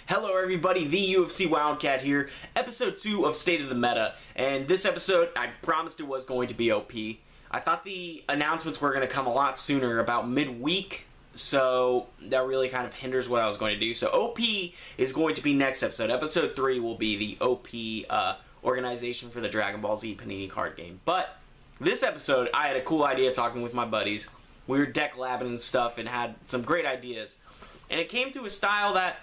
Hello everybody, the UFC Wildcat here, episode 2 of State of the Meta, and this episode, I promised it was going to be OP. I thought the announcements were going to come a lot sooner, about midweek, so that really kind of hinders what I was going to do. So OP is going to be next episode. Episode 3 will be the OP organization for the Dragon Ball Z Panini card game. But this episode, I had a cool idea talking with my buddies. We were deck labbing and stuff and had some great ideas. And it came to a style that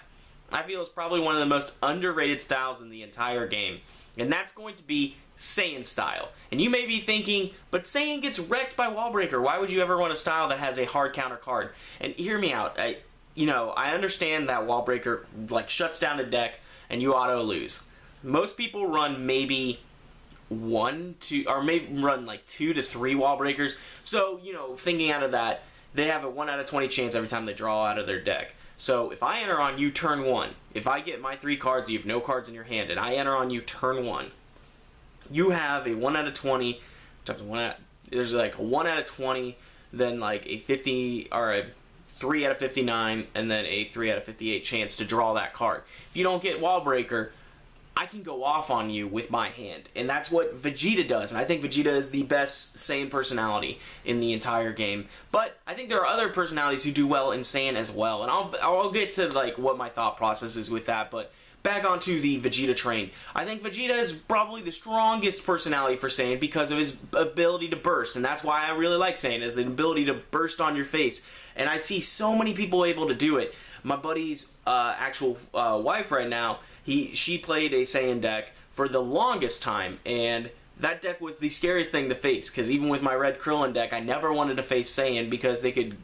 I feel is probably one of the most underrated styles in the entire game. And that's going to be Saiyan style. And you may be thinking, but Saiyan gets wrecked by Wallbreaker. Why would you ever want a style that has a hard counter card? And hear me out. I understand that Wallbreaker shuts down a deck and you auto lose. Most people run maybe 1, 2, or maybe run like 2 to 3 Wallbreakers. So, thinking out of that, they have a 1 out of 20 chance every time they draw out of their deck. So if I enter on you turn 1, if I get my 3 cards, you have no cards in your hand, and I enter on you turn 1, you have a 1 out of 20, there's like a 1 out of 20, then like a 50, or a 3 out of 59, and then a 3 out of 58 chance to draw that card. If you don't get Wallbreaker, I can go off on you with my hand. And that's what Vegeta does. And I think Vegeta is the best Saiyan personality in the entire game. But I think there are other personalities who do well in Saiyan as well. And I'll get to what my thought process is with that. But back onto the Vegeta train. I think Vegeta is probably the strongest personality for Saiyan because of his ability to burst. And that's why I really like Saiyan, is the ability to burst on your face. And I see so many people able to do it. My buddy's actual wife right now, she played a Saiyan deck for the longest time, and that deck was the scariest thing to face, because even with my Red Krillin deck, I never wanted to face Saiyan because they could,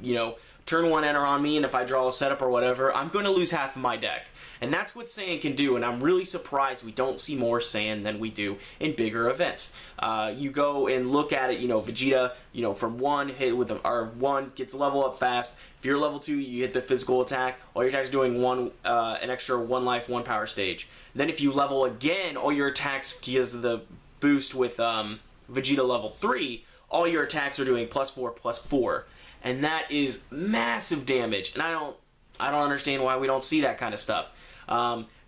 turn 1 enter on me, and if I draw a setup or whatever, I'm going to lose half of my deck. And that's what Saiyan can do, and I'm really surprised we don't see more Saiyan than we do in bigger events. You go and look at it, Vegeta, from 1 hit with or 1 gets level up fast. If you're level 2, you hit the physical attack. All your attacks doing an extra 1 life, 1 power stage. Then if you level again, all your attacks, because of the boost with Vegeta level 3, all your attacks are doing +4/+4. And that is massive damage. And I don't understand why we don't see that kind of stuff.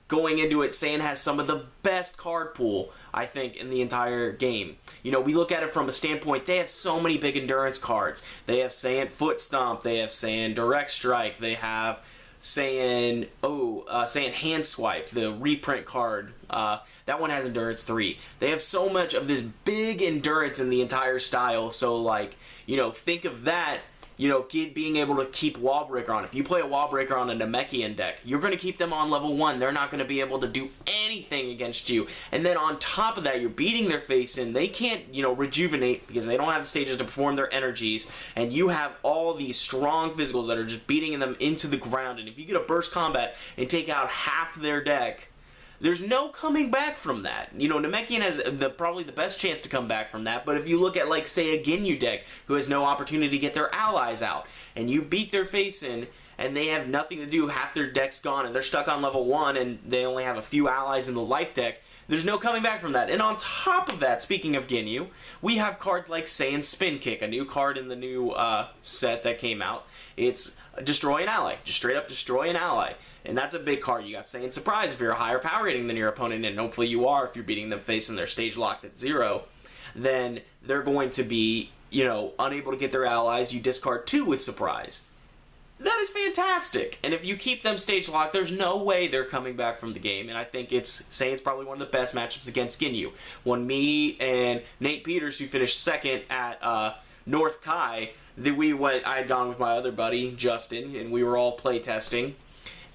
Going into it, Saiyan has some of the best card pool, I think, in the entire game. We look at it from a standpoint, they have so many big endurance cards. They have Saiyan Foot Stomp, they have Saiyan Direct Strike, they have Saiyan Hand Swipe, the reprint card. That one has endurance 3. They have so much of this big endurance in the entire style, so think of that. Being able to keep Wallbreaker on. If you play a Wallbreaker on a Namekian deck, you're going to keep them on level 1. They're not going to be able to do anything against you. And then on top of that, you're beating their face in. They can't, rejuvenate because they don't have the stages to perform their energies. And you have all these strong physicals that are just beating them into the ground. And if you get a burst combat and take out half their deck, there's no coming back from that. Namekian has probably the best chance to come back from that, but if you look at, say, a Ginyu deck, who has no opportunity to get their allies out, and you beat their face in, and they have nothing to do, half their deck's gone, and they're stuck on level 1, and they only have a few allies in the life deck, there's no coming back from that. And on top of that, speaking of Ginyu, we have cards like Saiyan Spin Kick, a new card in the new set that came out. It's destroy an ally. Just straight up destroy an ally. And that's a big card. You got Saiyan Surprise if you're a higher power rating than your opponent, and hopefully you are if you're beating them face and they're stage locked at 0. Then they're going to be, unable to get their allies. You discard 2 with Surprise. That is fantastic. And if you keep them stage locked, there's no way they're coming back from the game. And I think Saiyan's probably one of the best matchups against Ginyu. When me and Nate Peters, who finished 2nd at North Kai, I had gone with my other buddy, Justin, and we were all playtesting.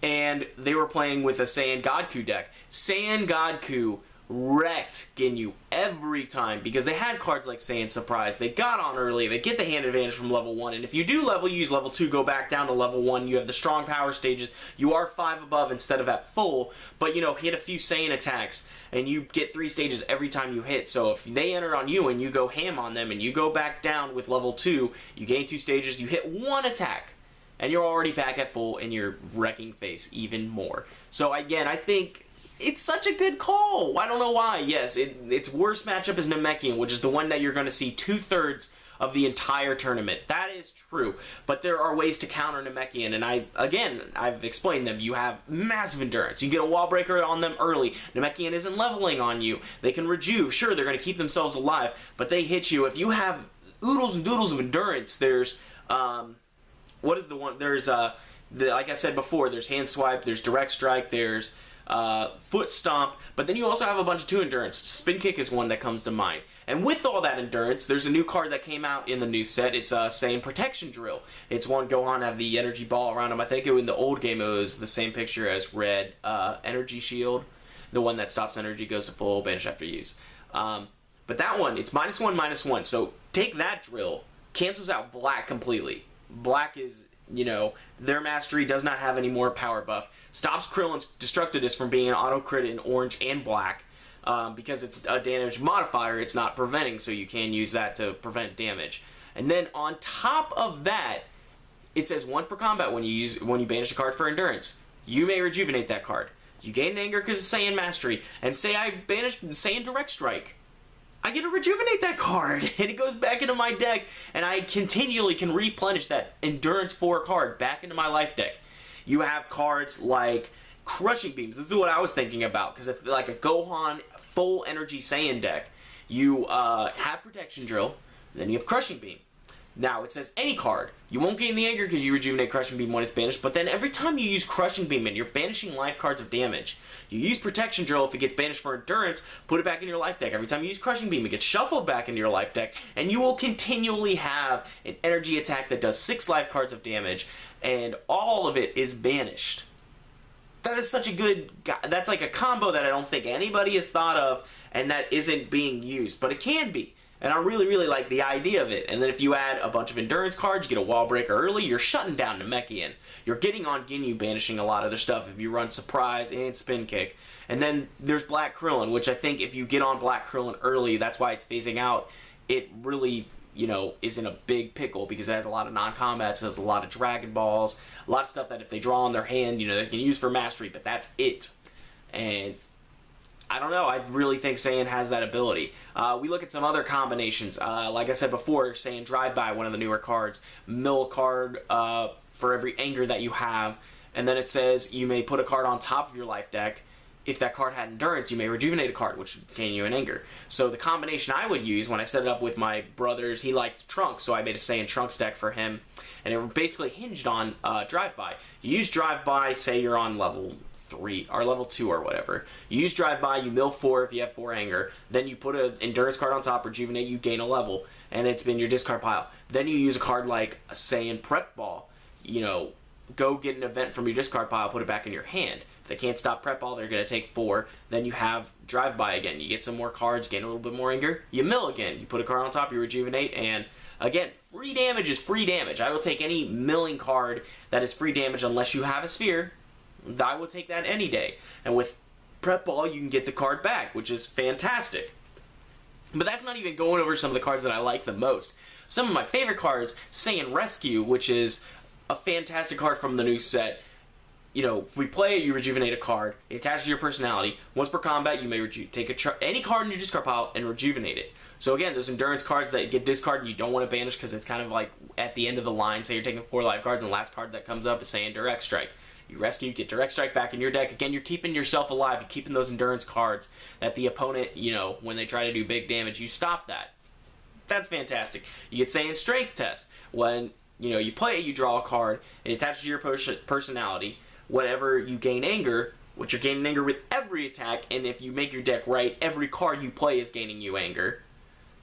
And they were playing with a Saiyan Godku deck. Saiyan Godku wrecked Ginyu every time because they had cards like Saiyan Surprise. They got on early. They get the hand advantage from level 1. And if you do use level 2, go back down to level 1. You have the strong power stages. You are 5 above instead of at full. But, hit a few Saiyan attacks. And you get 3 stages every time you hit. So if they enter on you and you go ham on them and you go back down with level 2, you gain 2 stages, you hit 1 attack. And you're already back at full, and you're wrecking face even more. So again, I think it's such a good call. I don't know why. Yes, its worst matchup is Namekian, which is the one that you're going to see 2/3 of the entire tournament. That is true, but there are ways to counter Namekian, and I've explained them. You have massive endurance. You get a wall breaker on them early. Namekian isn't leveling on you. They can rejuve. Sure, they're going to keep themselves alive, but they hit you. If you have oodles and doodles of endurance, there's what is the one? There's like I said before, there's hand swipe, there's direct strike, there's foot stomp, but then you also have a bunch of 2 endurance. Spin kick is one that comes to mind. And with all that endurance, there's a new card that came out in the new set. It's Saiyan Protection Drill. It's one Gohan have the energy ball around him. I think in the old game it was the same picture as Red Energy Shield. The one that stops energy, goes to full, banish after use. But that one, it's -1/-1. So take that drill, cancels out Black completely. Black is, their mastery does not have any more power buff. Stops Krillin's Destructiveness from being an auto crit in orange and black. Because it's a damage modifier, it's not preventing, so you can use that to prevent damage. And then on top of that, it says once per combat when you banish a card for endurance, you may rejuvenate that card. You gain anger because of Saiyan Mastery, and say I banish Saiyan Direct Strike, I get to rejuvenate that card, and it goes back into my deck, and I continually can replenish that Endurance 4 card back into my life deck. You have cards like Crushing Beams. This is what I was thinking about, because it's like a Gohan full energy Saiyan deck. You have Protection Drill, then you have Crushing Beam. Now, it says any card. You won't gain the anger because you rejuvenate Crushing Beam when it's banished, but then every time you use Crushing Beam and you're banishing life cards of damage, you use Protection Drill. If it gets banished for endurance, put it back in your life deck. Every time you use Crushing Beam, it gets shuffled back into your life deck, and you will continually have an energy attack that does 6 life cards of damage, and all of it is banished. That is such a good... That's like a combo that I don't think anybody has thought of, and that isn't being used, but it can be. And I really, really like the idea of it. And then if you add a bunch of endurance cards, you get a wall breaker early, you're shutting down Namekian. You're getting on Ginyu, banishing a lot of their stuff if you run Surprise and Spin Kick. And then there's Black Krillin, which I think if you get on Black Krillin early, that's why it's phasing out. It really, is in a big pickle because it has a lot of non-combats, it has a lot of Dragon Balls, a lot of stuff that if they draw on their hand, they can use for mastery, but that's it. And I don't know, I really think Saiyan has that ability. We look at some other combinations. Like I said before, Saiyan Drive-By, one of the newer cards. Mill a card for every anger that you have. And then it says you may put a card on top of your life deck. If that card had endurance, you may rejuvenate a card, which would gain you an anger. So the combination I would use when I set it up with my brothers, he liked Trunks, so I made a Saiyan Trunks deck for him. And it basically hinged on Drive-By. You use Drive-By, say you're on level 3 or level 2 or whatever. You use Drive-By, you mill 4 if you have 4 anger. Then you put an endurance card on top, rejuvenate, you gain a level, and it's been your discard pile. Then you use a card like a Saiyan Prep Ball. Go get an event from your discard pile, put it back in your hand. If they can't stop Prep Ball, they're going to take 4. Then you have Drive-By again. You get some more cards, gain a little bit more anger. You mill again. You put a card on top, you rejuvenate, and again, free damage is free damage. I will take any milling card that is free damage unless you have a sphere. I will take that any day. And with Prep Ball, you can get the card back, which is fantastic. But that's not even going over some of the cards that I like the most. Some of my favorite cards, Saiyan Rescue, which is a fantastic card from the new set. If we play it, you rejuvenate a card. It attaches to your personality. Once per combat, you may take any card in your discard pile and rejuvenate it. So again, those endurance cards that get discarded and you don't want to banish because it's kind of like at the end of the line. Say you're taking 4 life cards and the last card that comes up is Saiyan Direct Strike. You rescue, get Direct Strike back in your deck. Again, you're keeping yourself alive. You're keeping those endurance cards that the opponent, when they try to do big damage, you stop that. That's fantastic. You get Saiyan Strength Test. When, you play it, you draw a card. It attaches to your personality. Whenever you gain anger, which you're gaining anger with every attack, and if you make your deck right, every card you play is gaining you anger.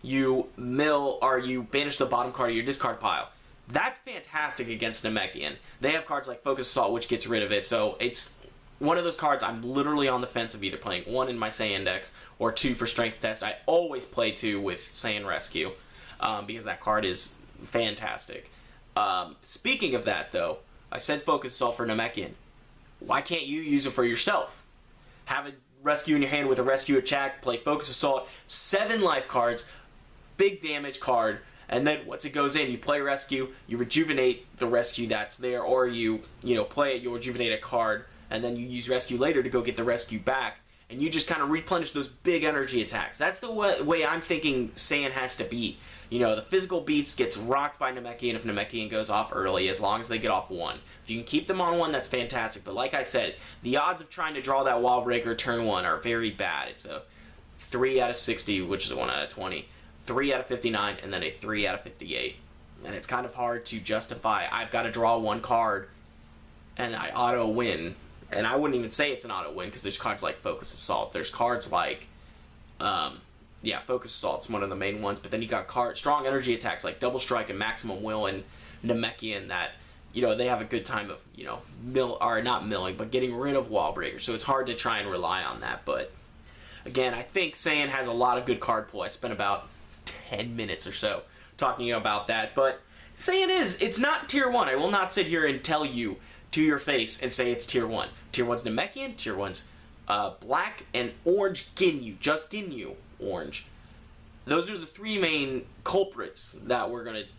You mill, or you banish the bottom card of your discard pile. That's fantastic against Namekian. They have cards like Focus Assault, which gets rid of it, so it's one of those cards I'm literally on the fence of either playing 1 in my Saiyan decks, or 2 for Strength Test. I always play 2 with Saiyan Rescue, because that card is fantastic. Speaking of that, though, I said Focus Assault for Namekian. Why can't you use it for yourself? Have a Rescue in your hand with a Rescue attack, play Focus Assault, 7 life cards, big damage card, and then once it goes in, you play Rescue, you rejuvenate the Rescue that's there, or you play it, you'll rejuvenate a card, and then you use Rescue later to go get the Rescue back, and you just kind of replenish those big energy attacks. That's the way I'm thinking Saiyan has to be. You know, the physical beats gets rocked by Namekian if Namekian goes off early, as long as they get off one. If you can keep them on one, that's fantastic. But like I said, the odds of trying to draw that wall breaker turn 1 are very bad. It's a 3 out of 60, which is a 1 out of 20, 3 out of 59, and then a 3 out of 58. And it's kind of hard to justify, I've got to draw 1 card, and I auto-win. And I wouldn't even say it's an auto-win, because there's cards like Focus Assault. There's cards like, Focus Assault's one of the main ones, but then you got strong energy attacks like Double Strike and Maximum Will and Namekian that, you know, they have a good time of, you know, not milling, but getting rid of wall breakers. So it's hard to try and rely on that. But again, I think Saiyan has a lot of good card pull. I spent about 10 minutes or so talking about that. But Saiyan it's not tier 1. I will not sit here and tell you to your face and say it's tier 1. Tier 1's Namekian, tier 1's black and orange Ginyu, just Ginyu orange. Those are the 3 main culprits that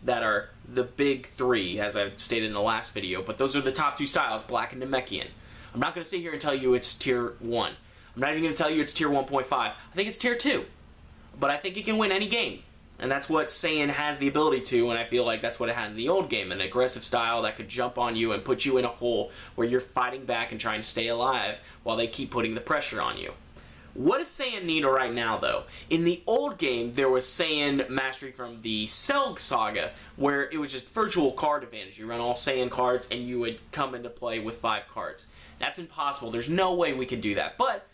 that are the big 3, as I've stated in the last video. But those are the top 2 styles, black and Namekian. I'm not going to sit here and tell you it's tier 1. I'm not even going to tell you it's tier 1.5. I think it's tier 2. But I think it can win any game. And that's what Saiyan has the ability to, and I feel like that's what it had in the old game. An aggressive style that could jump on you and put you in a hole where you're fighting back and trying to stay alive while they keep putting the pressure on you. What does Saiyan need right now, though? In the old game, there was Saiyan Mastery from the Cell Saga, where it was just virtual card advantage. You run all Saiyan cards, and you would come into play with 5 cards. That's impossible. There's no way we could do that. But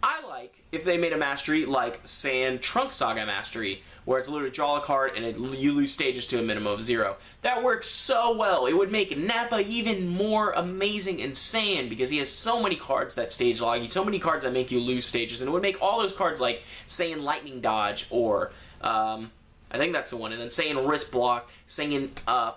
I like if they made a mastery like Saiyan Trunks Saga Mastery, where it's literally draw a card and you lose stages to a minimum of 0. That works so well. It would make Nappa even more amazing in Saiyan, because he has so many cards that stage log you, so many cards that make you lose stages, and it would make all those cards like Saiyan Lightning Dodge, or I think that's the one, and then Saiyan Wrist Block, Saiyan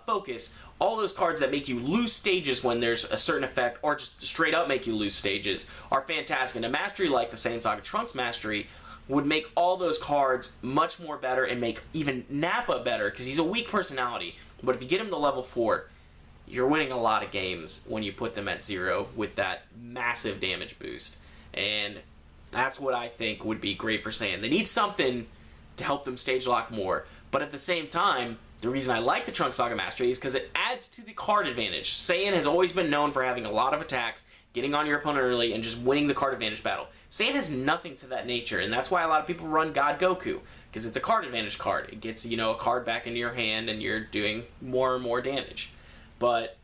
Focus, all those cards that make you lose stages when there's a certain effect, or just straight up make you lose stages, are fantastic. And a mastery like the Saiyan Saga Trunks Mastery would make all those cards much more better, and make even Nappa better, because he's a weak personality. But if you get him to level 4, you're winning a lot of games when you put them at 0 with that massive damage boost. And that's what I think would be great for Saiyan. They need something to help them stage lock more. But at the same time, the reason I like the Trunks Saga Mastery is because it adds to the card advantage. Saiyan has always been known for having a lot of attacks, getting on your opponent early, and just winning the card advantage battle. Saiyan has nothing to that nature, and that's why a lot of people run God Goku, because it's a card advantage card. It gets, you know, a card back into your hand, and you're doing more and more damage. But,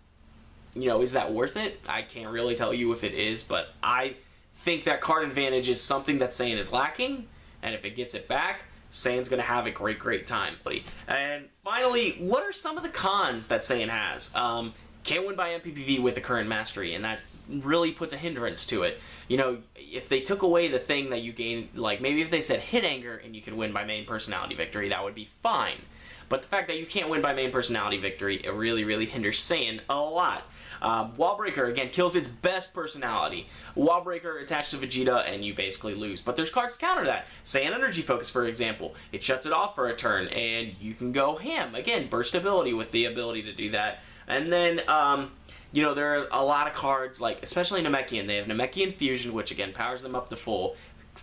you know, is that worth it? I can't really tell you if it is, but I think that card advantage is something that Saiyan is lacking, and if it gets it back, Saiyan's going to have a great, great time, buddy. And finally, what are some of the cons that Saiyan has? Can't win by MPPV with the current mastery, and that really puts a hindrance to it. You know, if they took away the thing that you gain, like maybe if they said hit anger and you could win by main personality victory, that would be fine. But the fact that you can't win by main personality victory, it really, really hinders Saiyan a lot. Wall Breaker, again, kills its best personality. Wall Breaker attached to Vegeta, and you basically lose. But there's cards to counter that. Saiyan Energy Focus, for example. It shuts it off for a turn, and you can go ham. Again, burst ability with the ability to do that. And then, you know, there are a lot of cards, like, especially Namekian. They have Namekian Fusion, which, again, powers them up to full.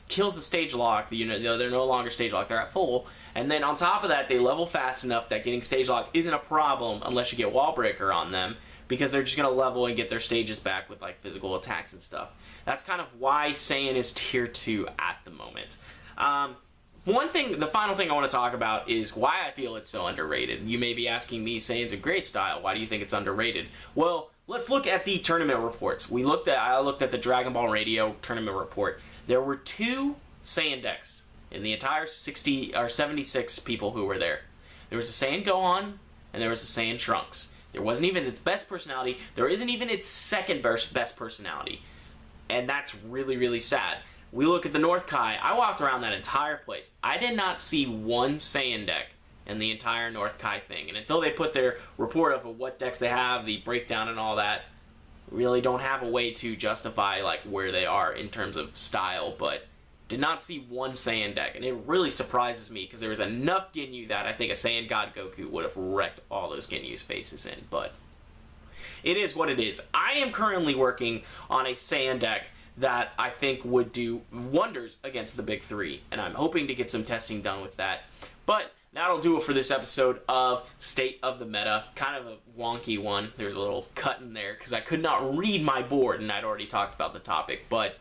Kills the stage lock. You know, they're no longer stage locked. They're at full. And then on top of that, they level fast enough that getting stage lock isn't a problem unless you get Wall Breaker on them, because they're just going to level and get their stages back with, like, physical attacks and stuff. That's kind of why Saiyan is tier 2 at the moment. The final thing I want to talk about is why I feel it's so underrated. You may be asking me, Saiyan's a great style. Why do you think it's underrated? Well, let's look at the tournament reports. I looked at the Dragon Ball Radio tournament report. There were 2 Saiyan decks in the entire 60 or 76 people who were there. There was a Saiyan Gohan, and there was a Saiyan Trunks. There wasn't even its best personality. There isn't even its second best personality. And that's really, really sad. We look at the North Kai. I walked around that entire place. I did not see one Saiyan deck in the entire North Kai thing. And until they put their report of what decks they have, the breakdown and all that, really don't have a way to justify like where they are in terms of style. But did not see one Saiyan deck. And it really surprises me because there was enough Ginyu that I think a Saiyan God Goku would have wrecked all those Ginyu's faces in. But it is what it is. I am currently working on a Saiyan deck that I think would do wonders against the big three, and I'm hoping to get some testing done with that. But that'll do it for this episode of State of the Meta. Kind of a wonky one. There's a little cut in there because I could not read my board, and I'd already talked about the topic. But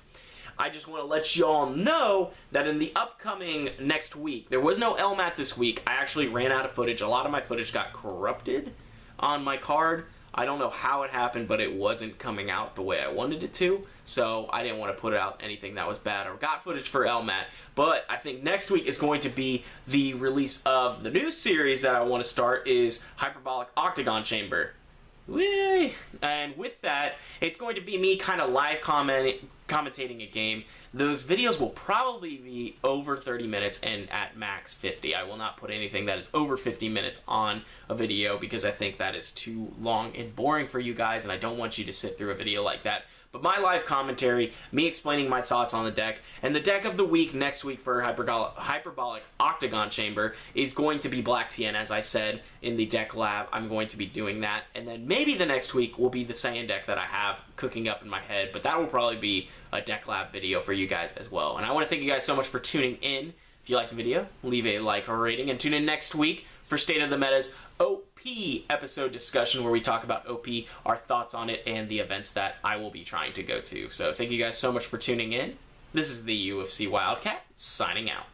I just want to let you all know that in the upcoming next week, there was no LMAT this week. I actually ran out of footage. A lot of my footage got corrupted on my card. I don't know how it happened, but it wasn't coming out the way I wanted it to, so I didn't want to put out anything that was bad or got footage for LMAT. But I think next week is going to be the release of the new series that I want to start, is Hyperbolic Octagon Chamber. Whee! And with that, it's going to be me kind of live commentating a game. Those videos will probably be over 30 minutes and at max 50. I will not put anything that is over 50 minutes on a video because I think that is too long and boring for you guys, and I don't want you to sit through a video like that. But my live commentary, me explaining my thoughts on the deck, and the deck of the week next week for Hyperbolic Octagon Chamber is going to be Black Tien, as I said in the deck lab. I'm going to be doing that, and then maybe the next week will be the Saiyan deck that I have cooking up in my head, but that will probably be a deck lab video for you guys as well. And I want to thank you guys so much for tuning in. If you liked the video, leave a like or rating, and tune in next week for State of the Meta's OP episode discussion, where we talk about OP, our thoughts on it, and the events that I will be trying to go to. So thank you guys so much for tuning in. This is the UFC Wildcat, signing out.